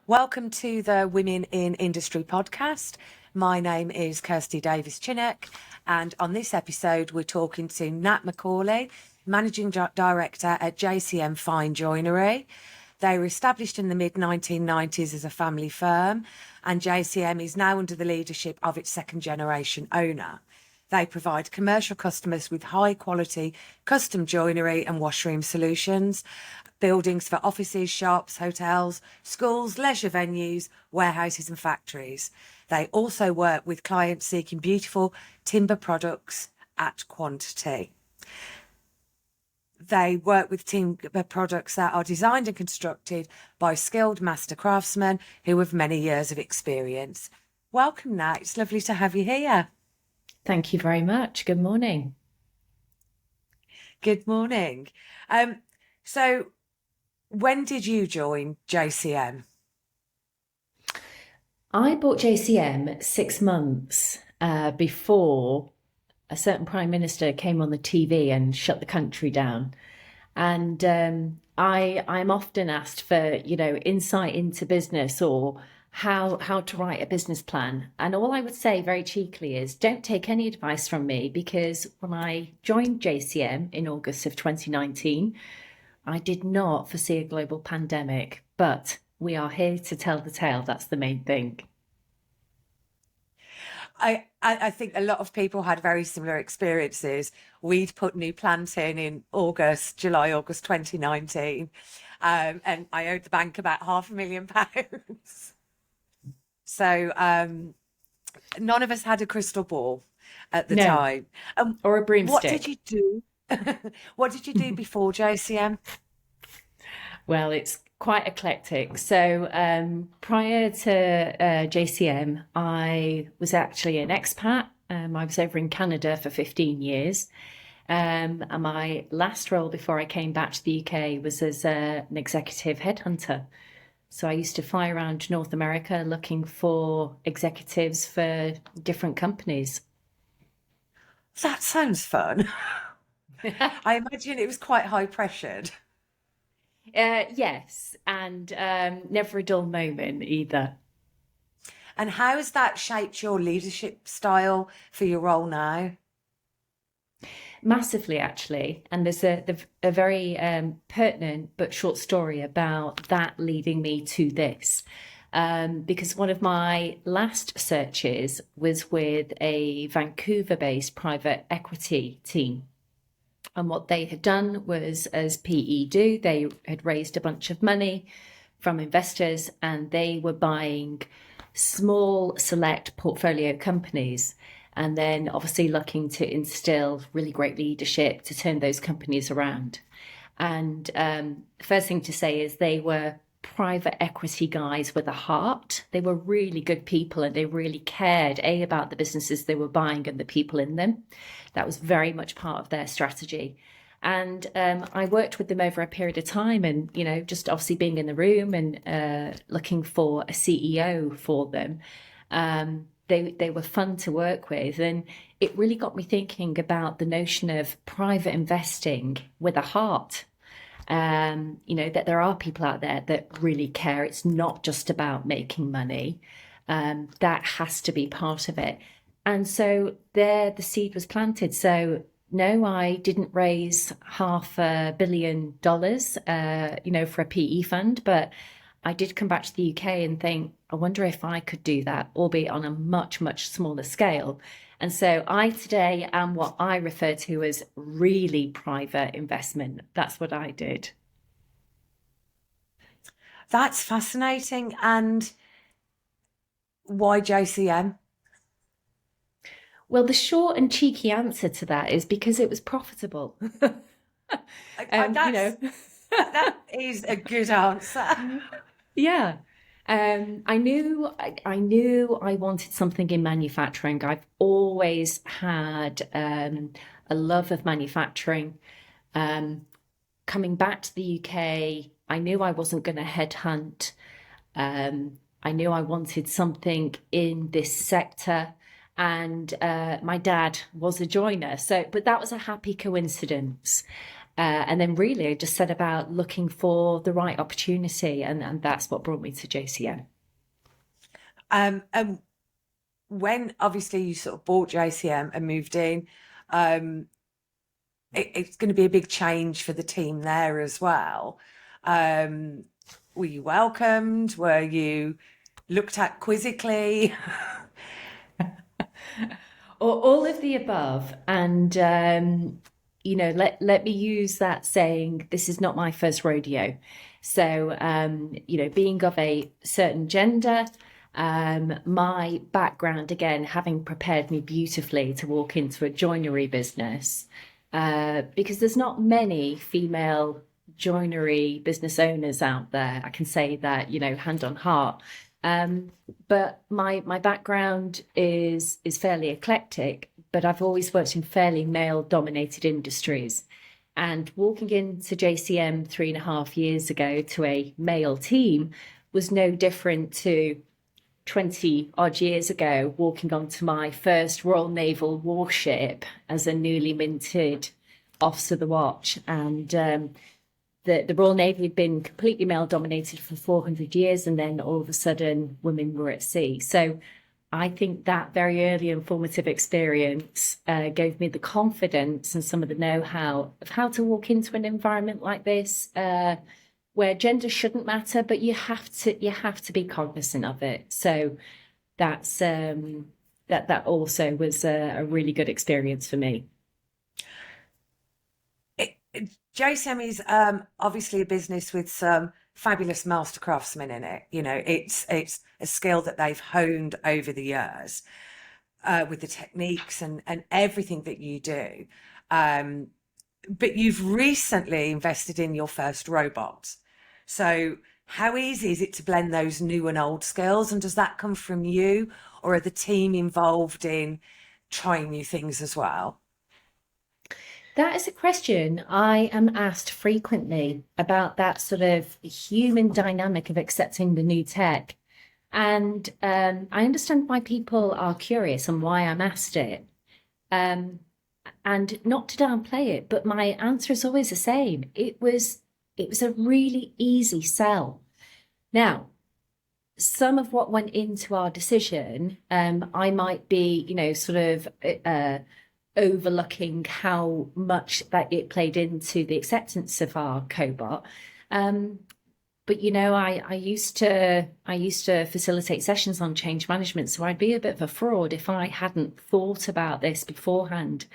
Welcome to the Women in Industry podcast. My name is Kirsty Davis-Chinnock, and on this episode, we're talking to Nat McCauley, Managing Director at JCM Fine Joinery. They were established in the mid-1990s as a family firm, and JCM is now under the leadership of its second-generation owner. They provide commercial customers with high-quality custom joinery and washroom solutions, buildings for offices, shops, hotels, schools, leisure venues, warehouses and factories. They also work with clients seeking beautiful timber products at quantity. They work with timber products that are designed and constructed by skilled master craftsmen who have many years of experience. Welcome, Nat. It's lovely to have you here. Thank you very much. Good morning. Good morning. So when did you join JCM? I bought JCM 6 months before a certain Prime Minister came on the TV and shut the country down. And I'm often asked for, insight into business or how to write a business plan. And all I would say very cheekily is don't take any advice from me, because when I joined JCM in August of 2019, I did not foresee a global pandemic, but we are here to tell the tale. That's the main thing. I think a lot of people had very similar experiences. We'd put new plans in August 2019, and I owed the bank about £500,000. So none of us had a crystal ball at the time. Or a broomstick. What did you do? What did you do before JCM? Well, it's quite eclectic. So prior to JCM, I was actually an expat. I was over in Canada for 15 years. And my last role before I came back to the UK was as an executive headhunter. So I used to fly around North America looking for executives for different companies. That sounds fun. I imagine it was quite high pressured. Yes, and never a dull moment either. And how has that shaped your leadership style for your role now? Massively, actually. And there's a very pertinent but short story about that leading me to this. Because one of my last searches was with a Vancouver-based private equity team. And what they had done was, as PE do, they had raised a bunch of money from investors and they were buying small select portfolio companies, and then obviously looking to instill really great leadership to turn those companies around. And the first thing to say is they were private equity guys with a heart. They were really good people and they really cared about the businesses they were buying and the people in them. That was very much part of their strategy. And I worked with them over a period of time, and just obviously being in the room and looking for a CEO for them. They were fun to work with, and it really got me thinking about the notion of private investing with a heart. That there are people out there that really care. It's not just about making money. That has to be part of it. And so there the seed was planted. So no, I didn't raise $500 million, for a PE fund, but I did come back to the UK and think, I wonder if I could do that, albeit on a much, much smaller scale. And so I today am what I refer to as really private investment. That's what I did. That's fascinating. And why JCM? Well, the short and cheeky answer to that is because it was profitable. That is a good answer. Yeah. I knew I wanted something in manufacturing. I've always had a love of manufacturing. Coming back to the UK, I knew I wasn't going to headhunt. I knew I wanted something in this sector, and my dad was a joiner. But that was a happy coincidence. And then really I just set about looking for the right opportunity, and that's what brought me to JCM. And when obviously you sort of bought JCM and moved in, it's going to be a big change for the team there as well. Were you welcomed? Were you looked at quizzically? All of the above. And, let me use that saying, this is not my first rodeo. So, being of a certain gender, my background, again, having prepared me beautifully to walk into a joinery business, because there's not many female joinery business owners out there. I can say that, hand on heart. But my background is fairly eclectic, but I've always worked in fairly male dominated industries. And walking into JCM 3.5 years ago to a male team was no different to 20 odd years ago walking onto my first Royal Naval warship as a newly minted officer of the watch. And the Royal Navy had been completely male dominated for 400 years, and then all of a sudden women were at sea. So I think that very early and formative experience gave me the confidence and some of the know-how of how to walk into an environment like this, where gender shouldn't matter, but you have to be cognizant of it. So that's that also was a really good experience for me. JSM is obviously a business with some fabulous master craftsmen in it. It's a skill that they've honed over the years with the techniques and everything that you do. But you've recently invested in your first robot. So how easy is it to blend those new and old skills? And does that come from you, or are the team involved in trying new things as well? That is a question I am asked frequently about, that sort of human dynamic of accepting the new tech. And I understand why people are curious and why I'm asked it. And not to downplay it, but my answer is always the same. It was a really easy sell. Now, some of what went into our decision, I might be, sort of overlooking how much that it played into the acceptance of our cobot. But I used to facilitate sessions on change management, so I'd be a bit of a fraud if I hadn't thought about this beforehand.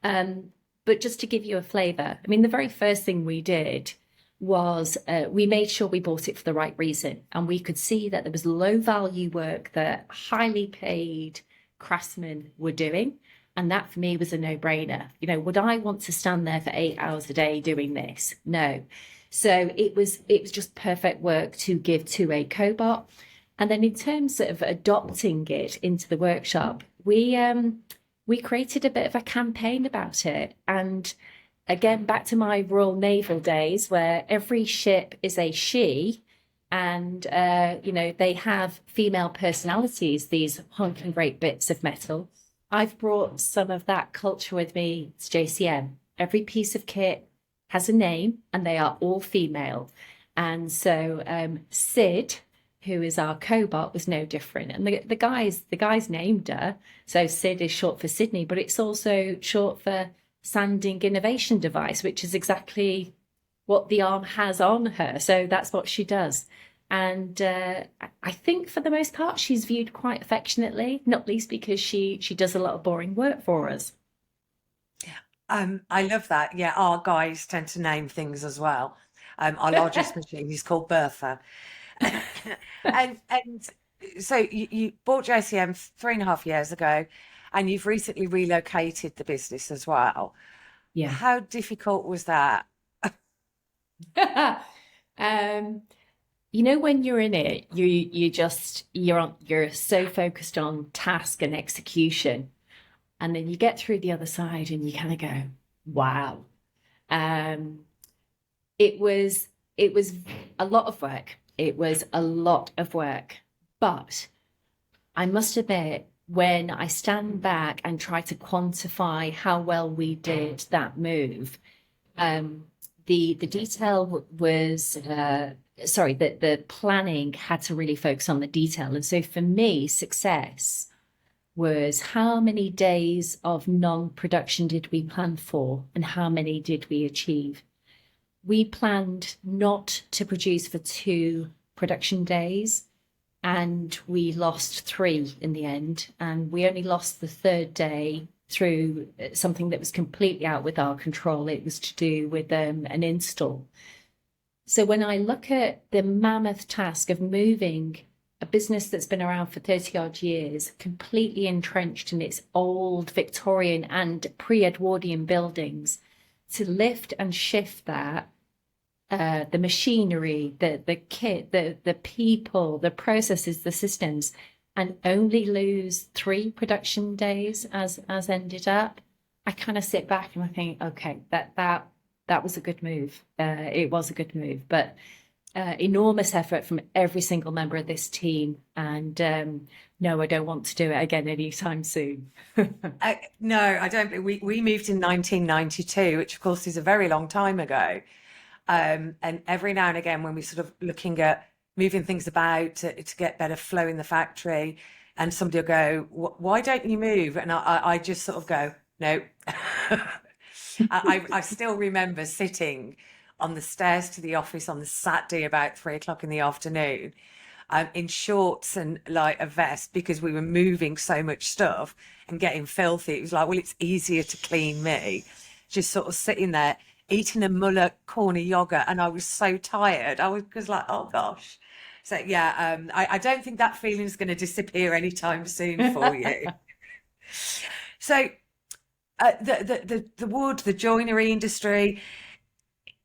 But just to give you a flavour, I mean, the very first thing we did was we made sure we bought it for the right reason, and we could see that there was low value work that highly paid craftsmen were doing. And that for me was a no-brainer. Would I want to stand there for 8 hours a day doing this? No. So it was just perfect work to give to a cobot. And then in terms of adopting it into the workshop, we created a bit of a campaign about it. And again, back to my Royal Naval days, where every ship is a she, and they have female personalities, these honking great bits of metal. I've brought some of that culture with me to JCM. Every piece of kit has a name, and they are all female. And so Sid, who is our cobot, was no different. And the guys named her. So Sid is short for Sydney, but it's also short for Sanding Innovation Device, which is exactly what the arm has on her. So that's what she does. And I think for the most part, she's viewed quite affectionately, not least because she does a lot of boring work for us. I love that. Yeah, our guys tend to name things as well. Our largest machine is called Bertha. and so you bought JCM 3.5 years ago, and you've recently relocated the business as well. Yeah. How difficult was that? When you're in it, you're so focused on task and execution, and then you get through the other side and you kind of go, wow. It was a lot of work. It was a lot of work, but I must admit, when I stand back and try to quantify how well we did that move, The detail was the planning had to really focus on the detail. And so for me, success was how many days of non-production did we plan for and how many did we achieve? We planned not to produce for 2 production days, and we lost 3 in the end. And we only lost the 3rd day through something that was completely out with our control. It was to do with an install. So when I look at the mammoth task of moving a business that's been around for 30 odd years, completely entrenched in its old Victorian and pre-Edwardian buildings, to lift and shift that, the machinery, the kit, the people, the processes, the systems, and only lose 3 production days as ended up, I kind of sit back and I think, okay, that was a good move. It was a good move, but enormous effort from every single member of this team. And no, I don't want to do it again anytime soon. No, I don't. We moved in 1992, which of course is a very long time ago. And every now and again, when we're sort of looking at moving things about to get better flow in the factory, and somebody will go, "Why don't you move?" And I just sort of go, "No." I still remember sitting on the stairs to the office on the Saturday about 3 o'clock in the afternoon, in shorts and like a vest, because we were moving so much stuff and getting filthy. It was like, well, it's easier to clean me. Just sort of sitting there eating a Muller corner yogurt, and I was so tired. I was like, oh gosh. So yeah, I don't think that feeling is going to disappear anytime soon for you. So the wood, the joinery industry,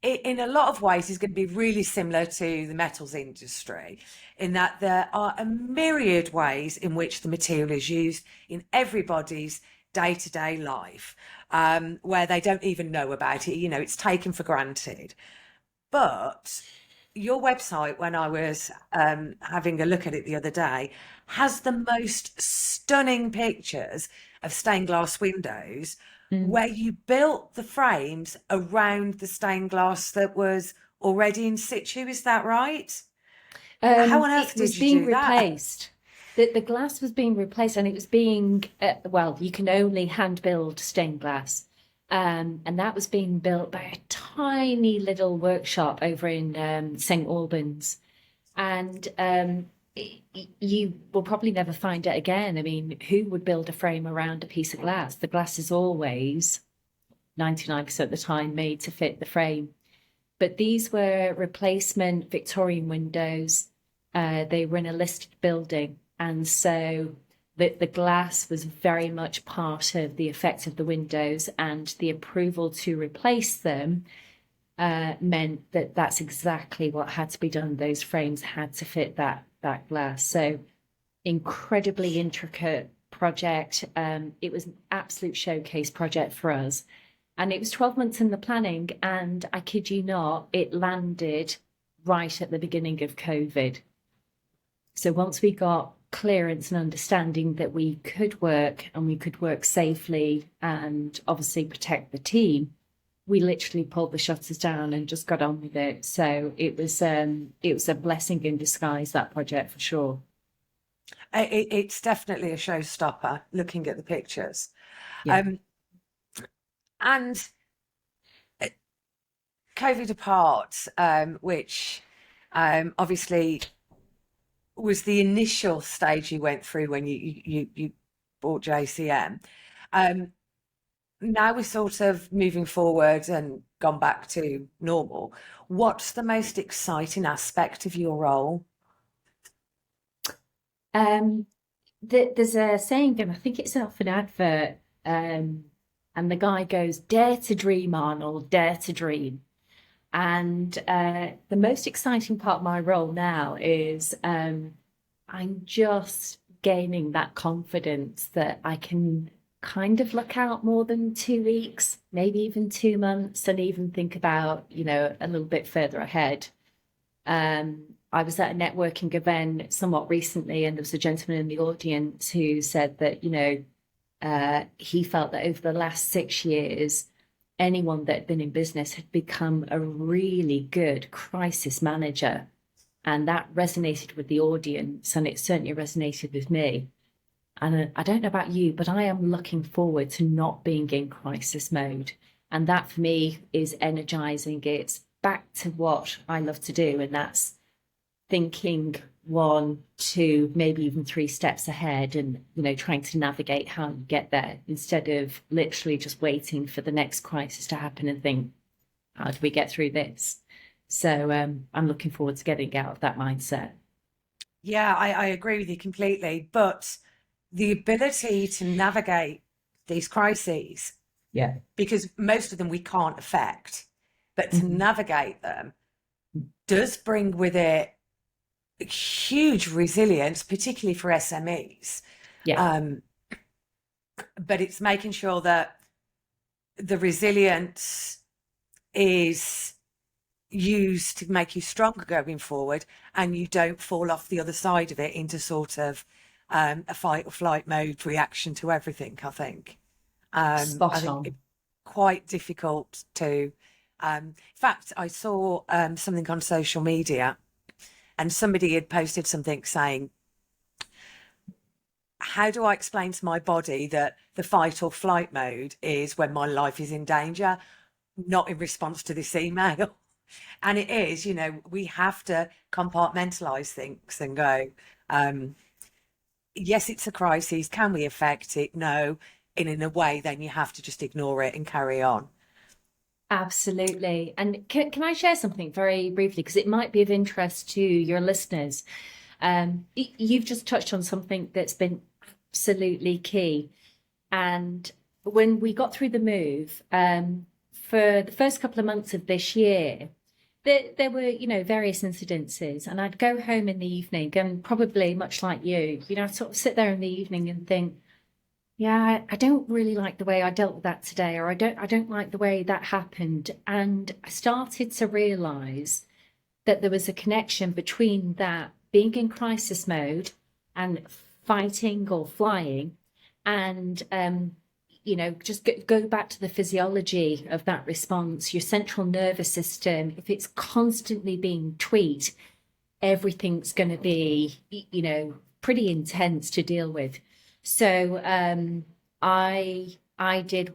in a lot of ways is going to be really similar to the metals industry, in that there are a myriad ways in which the material is used in everybody's day-to-day life, where they don't even know about it. You know, it's taken for granted. But your website, when I was having a look at it the other day, has the most stunning pictures of stained glass windows, where you built the frames around the stained glass that was already in situ. Is that right? How on earth It was did you being do that? replaced. The glass was being replaced, and it was being well, you can only hand build stained glass. And that was being built by a tiny little workshop over in St. Albans. And you will probably never find it again. I mean, who would build a frame around a piece of glass? The glass is always 99% of the time made to fit the frame. But these were replacement Victorian windows. They were in a listed building. And so the glass was very much part of the effect of the windows, and the approval to replace them meant that that's exactly what had to be done. Those frames had to fit that glass. So incredibly intricate project. It was an absolute showcase project for us. And it was 12 months in the planning, and I kid you not, it landed right at the beginning of COVID. So once we got clearance and understanding that we could work, and we could work safely and obviously protect the team, we literally pulled the shutters down and just got on with it. So it was a blessing in disguise, that project, for sure. It's definitely a showstopper looking at the pictures. Yeah. And COVID apart, which obviously was the initial stage you went through when you bought JCM. Now we're sort of moving forward and gone back to normal. What's the most exciting aspect of your role? There's a saying, and I think it's off an advert, and the guy goes, "Dare to dream, Arnold, dare to dream." And the most exciting part of my role now is I'm just gaining that confidence that I can kind of look out more than 2 weeks, maybe even 2 months, and even think about, a little bit further ahead. I was at a networking event somewhat recently, and there was a gentleman in the audience who said that, he felt that over the last 6 years, anyone that had been in business had become a really good crisis manager. And that resonated with the audience, and it certainly resonated with me. And I don't know about you, but I am looking forward to not being in crisis mode. And that for me is energizing. It's back to what I love to do, and that's thinking one, two, maybe even three steps ahead, and trying to navigate how you get there instead of literally just waiting for the next crisis to happen and think, how do we get through this? So I'm looking forward to getting out of that mindset. Yeah, I agree with you completely. But the ability to navigate these crises, Yeah. because most of them we can't affect, but to navigate them does bring with it huge resilience, particularly for SMEs. Yeah. But it's making sure that the resilience is used to make you stronger going forward, and you don't fall off the other side of it into sort of a fight or flight mode reaction to everything. I think Spot it's on. quite difficult to. In fact, I saw something on social media, and somebody had posted something saying, how do I explain to my body that the fight or flight mode is when my life is in danger, not in response to this email? And it is, we have to compartmentalize things and go, yes, it's a crisis. Can we affect it? No. And in a way, then you have to just ignore it and carry on. Absolutely. And can I share something very briefly? Because it might be of interest to your listeners. You've just touched on something that's been absolutely key. And when we got through the move, for the first couple of months of this year, there were, various incidences, and I'd go home in the evening, and probably much like you, I'd sort of sit there in the evening and think, yeah, I don't really like the way I dealt with that today, or I don't like the way that happened. And I started to realize that there was a connection between that being in crisis mode and fighting or flying, and just go back to the physiology of that response. Your central nervous system, if it's constantly being tweaked, everything's going to be, pretty intense to deal with. So I did,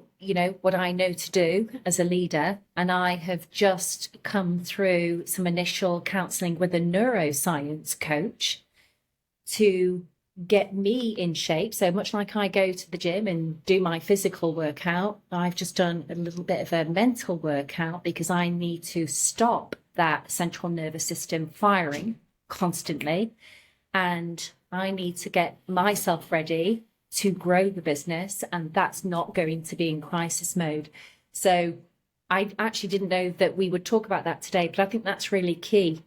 what I know to do as a leader, and I have just come through some initial counseling with a neuroscience coach to get me in shape. So much like I go to the gym and do my physical workout, I've just done a little bit of a mental workout because I need to stop that central nervous system firing constantly. And I need to get myself ready to grow the business, and that's not going to be in crisis mode. So I actually didn't know that we would talk about that today, but I think that's really key,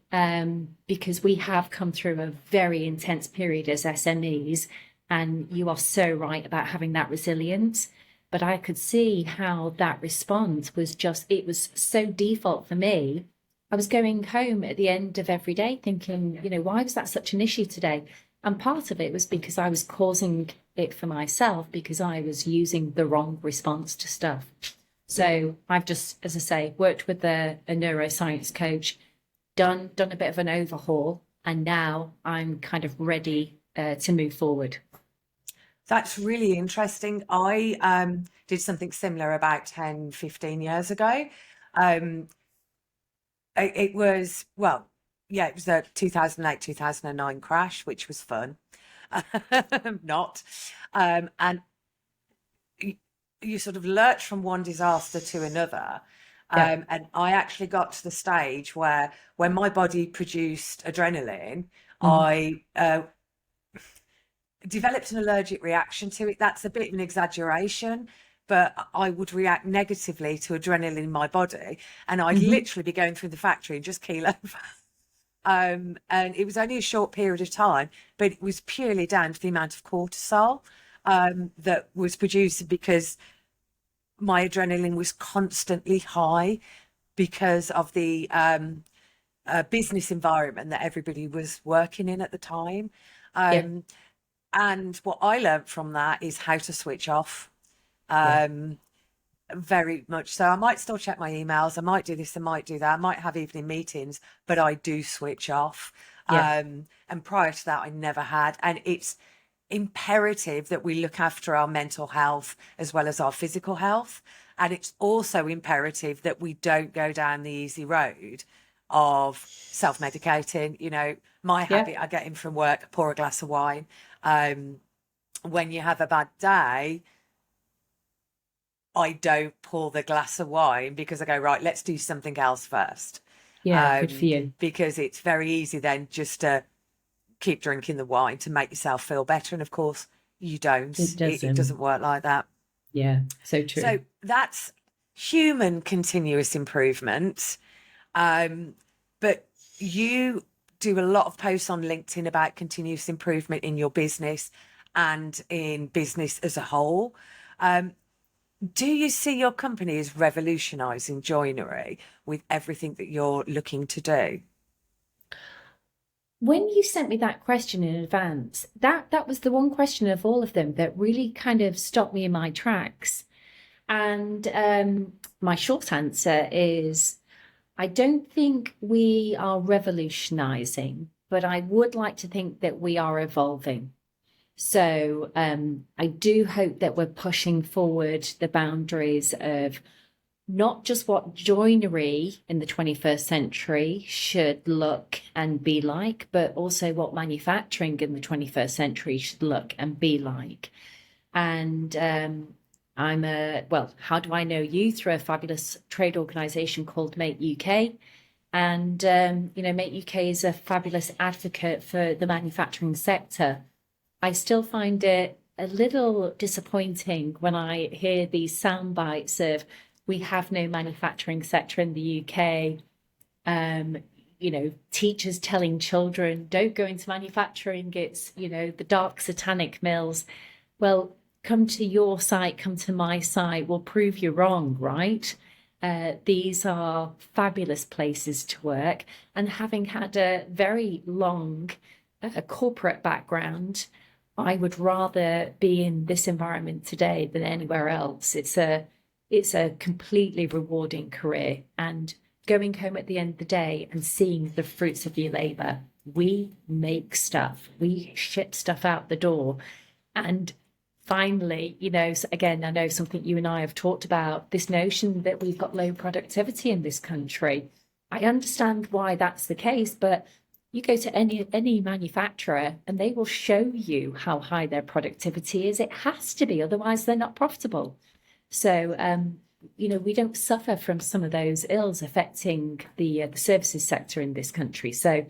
because we have come through a very intense period as SMEs, and you are so right about having that resilience. But I could see how that response was it was so default for me. I was going home at the end of every day thinking, why was that such an issue today? And part of it was because I was causing it for myself because I was using the wrong response to stuff. So I've just, as I say, worked with a neuroscience coach, done a bit of an overhaul, and now I'm kind of ready to move forward. That's really interesting. I did something similar about 10, 15 years ago. It was, well, yeah, it was the 2008, 2009 crash, which was fun. Not. And you sort of lurch from one disaster to another. Yeah. And I actually got to the stage where when my body produced adrenaline, Mhm. I developed an allergic reaction to it. That's a bit of an exaggeration, but I would react negatively to adrenaline in my body, and I'd Mhm. literally be going through the factory and just keel over. And it was only a short period of time, but it was purely down to the amount of cortisol that was produced because my adrenaline was constantly high because of the business environment that everybody was working in at the time. Yeah. And what I learned from that is how to switch off. Yeah. Um, Very much so. I might still check my emails. I might do this. I might do that. I might have evening meetings, but I do switch off. Yeah. And prior to that, I never had. And it's imperative that we look after our mental health as well as our physical health. And it's also imperative that we don't go down the easy road of self-medicating. You know, my Yeah. habit, I get in from work, I pour a glass of wine. When you have a bad day, I don't pour the glass of wine because I go, right, let's do something else first. Yeah. Good for you. Because it's very easy then just to keep drinking the wine to make yourself feel better. And of course, you don't. It It doesn't. doesn't work like that. Yeah. So true. So that's human continuous improvement. But you do a lot of posts on LinkedIn about continuous improvement in your business and in business as a whole. Do you see your company as revolutionising joinery with everything that you're looking to do? When you sent me that question in advance, that was the one question of all of them that really kind of stopped me in my tracks. And my short answer is I don't think we are revolutionizing, but I would like to think that we are evolving. So I do hope that we're pushing forward the boundaries of not just what joinery in the 21st century should look and be like, but also what manufacturing in the 21st century should look and be like. And how do I know you? Through a fabulous trade organisation called Make UK. And, Make UK is a fabulous advocate for the manufacturing sector. I still find it a little disappointing when I hear these sound bites of we have no manufacturing sector in the UK. Teachers telling children, don't go into manufacturing. It's, the dark satanic mills. Well, come to your site, come to my site. We'll prove you wrong, right? These are fabulous places to work. And having had a very long corporate background, I would rather be in this environment today than anywhere else. It's a completely rewarding career, and going home at the end of the day and seeing the fruits of your labor. We make stuff, we ship stuff out the door. And finally, again, I know something you and I have talked about, this notion that we've got low productivity in this country. I understand why that's the case, but you go to any manufacturer and they will show you how high their productivity is. It has to be, otherwise they're not profitable. So, we don't suffer from some of those ills affecting the services sector in this country. So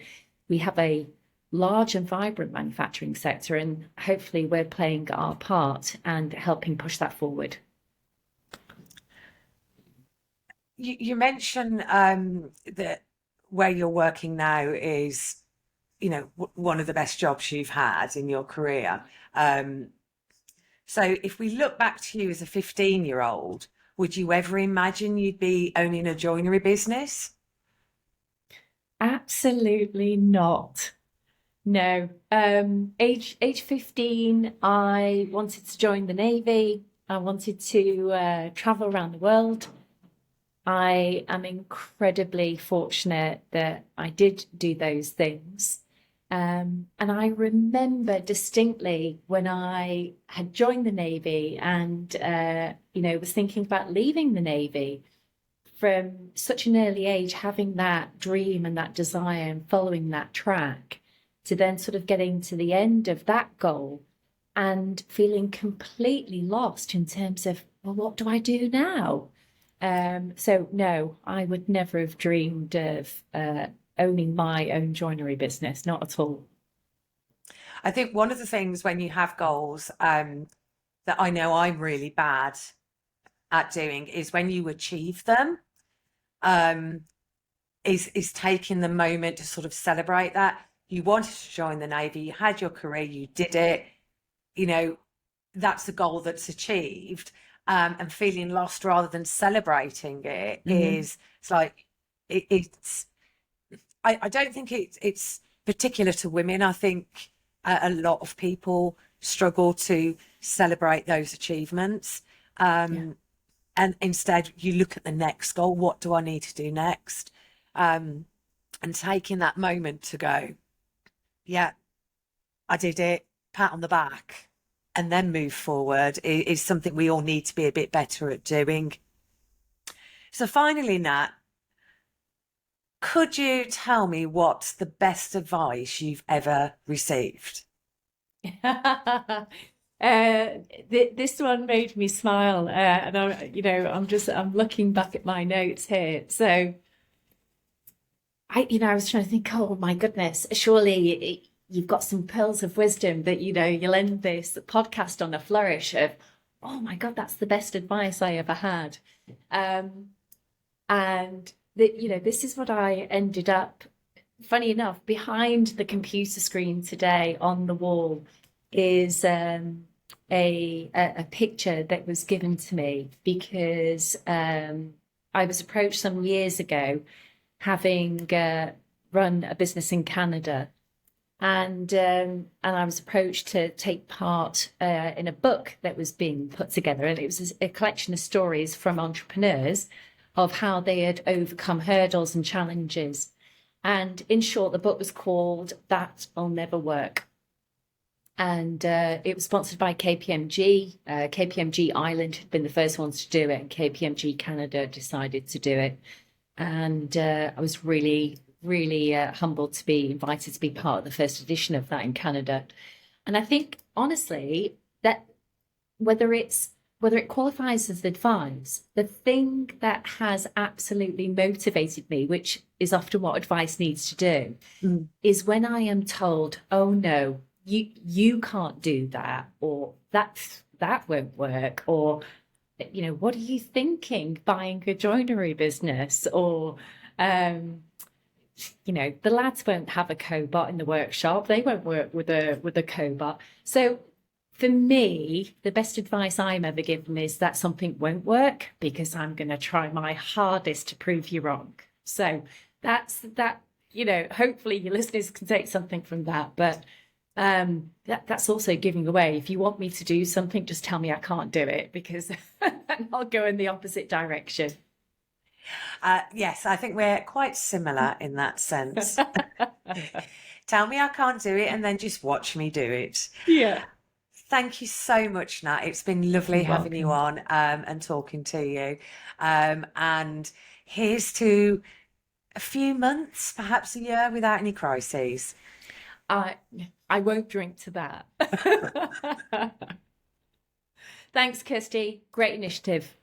we have a large and vibrant manufacturing sector, and hopefully we're playing our part and helping push that forward. You mentioned that where you're working now is, one of the best jobs you've had in your career. So if we look back to you as a 15-year-old, would you ever imagine you'd be owning a joinery business? Absolutely not. No. Age 15, I wanted to join the Navy. I wanted to travel around the world. I am incredibly fortunate that I did do those things. And I remember distinctly when I had joined the Navy and, was thinking about leaving the Navy from such an early age, having that dream and that desire and following that track, to then sort of getting to the end of that goal and feeling completely lost in terms of, well, what do I do now? So no, I would never have dreamed of owning my own joinery business, not at all. I think one of the things when you have goals that I know I'm really bad at doing is when you achieve them, is taking the moment to sort of celebrate that. You wanted to join the Navy, you had your career, you did it, that's the goal that's achieved. And feeling lost rather than celebrating it is, it's like, I don't think it's particular to women. I think a lot of people struggle to celebrate those achievements. And instead you look at the next goal. What do I need to do next? And taking that moment to go, yeah, I did it, pat on the back, and then move forward is something we all need to be a bit better at doing. So finally, Nat, could you tell me what's the best advice you've ever received? This one made me smile, and I'm looking back at my notes here. So I was trying to think, oh my goodness, surely you've got some pearls of wisdom that, you'll end this podcast on a flourish of, oh my God, that's the best advice I ever had. And this is what I ended up, funny enough, behind the computer screen today on the wall is a picture that was given to me because I was approached some years ago, having run a business in Canada, and I was approached to take part in a book that was being put together, and it was a collection of stories from entrepreneurs of how they had overcome hurdles and challenges. And in short, the book was called That'll Never Work. And it was sponsored by KPMG. KPMG Ireland had been the first ones to do it, and KPMG Canada decided to do it. And I was really, really humbled to be invited to be part of the first edition of that in Canada. And I think, honestly, that whether it qualifies as advice, the thing that has absolutely motivated me, which is often what advice needs to do, is when I am told, oh no, you can't do that, or that won't work, or what are you thinking, buying a joinery business, or the lads won't have a cobot in the workshop, they won't work with a cobot. So for me, the best advice I'm ever given is that something won't work because I'm going to try my hardest to prove you wrong. So that's that. Hopefully your listeners can take something from that, but that's also giving away. If you want me to do something, just tell me I can't do it, because I'll go in the opposite direction. Yes, I think we're quite similar in that sense. Tell me I can't do it and then just watch me do it. Yeah. Thank you so much, Nat. It's been lovely You're having you on and talking to you. And here's to a few months, perhaps a year, without any crises. I won't drink to that. Thanks, Kirsty. Great initiative.